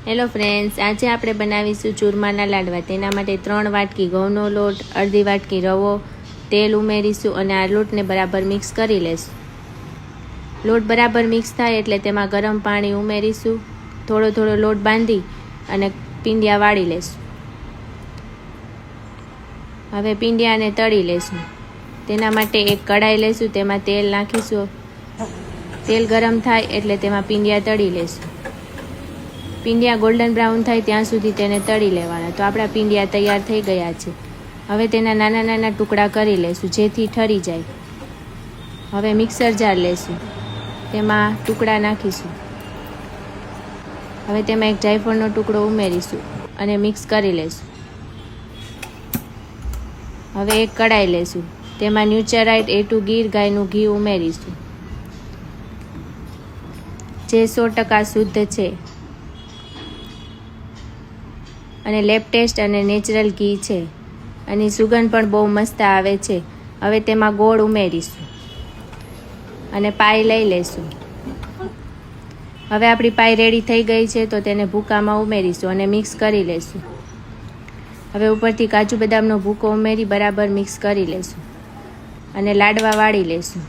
Hello friends, આજે આપણે બનાવીશું ચૂરમાના લાડવા. તેના માટે 3 વાટકી ઘઉંનો લોટ, અડધી વાટકી રવો, તેલ ઉમેરીશું અને આ લોટને બરાબર મિક્સ કરી લેશું. લોટ બરાબર મિક્સ થાય એટલે તેમાં ગરમ પાણી ઉમેરીશું. થોડો થોડો લોટ બાંધી અને પીંડિયા વાળી લેશું. હવે પીંડિયાને તળી લેશું. તેના માટે એક કઢાઈ લેશું, તેમાં તેલ નાખીશું. તેલ ગરમ થાય એટલે તેમાં પીંડિયા તળી લેશું. પીંડિયા ગોલ્ડન બ્રાઉન થાય ત્યાં સુધી તેને તળી લેવાના. તો આપણા પીંડિયા તૈયાર થઈ ગયા છે. હવે તેના નાના નાના ટુકડા કરી લેશું જેથી ઠરી જાય. હવે મિક્સર જાર લેશું, તેમાં ટુકડા નાખીશું. હવે તેમાં એક જાયફળનો ટુકડો ઉમેરીશું અને મિક્સ કરી લેશું. હવે એક કઢાઈ લેશું, તેમાં ન્યુચરાઇટ A2 ગીર ગાયનું ઘી ઉમેરીશું, જે 100% શુદ્ધ છે અને લેબ ટેસ્ટ અને નેચરલ ઘી છે. અને સુગંધ પણ બહુ મસ્ત આવે છે. હવે તેમાં ગોળ ઉમેરીશું અને પાઈ લઈ લેશું. હવે આપણી પાઈ રેડી થઈ ગઈ છે, તો તેને ભૂકામાં ઉમેરીશું અને મિક્સ કરી લેશું. હવે ઉપરથી કાજુ બદામનો ભૂકો ઉમેરી બરાબર મિક્સ કરી લેશું અને લાડવા વાળી લેશું.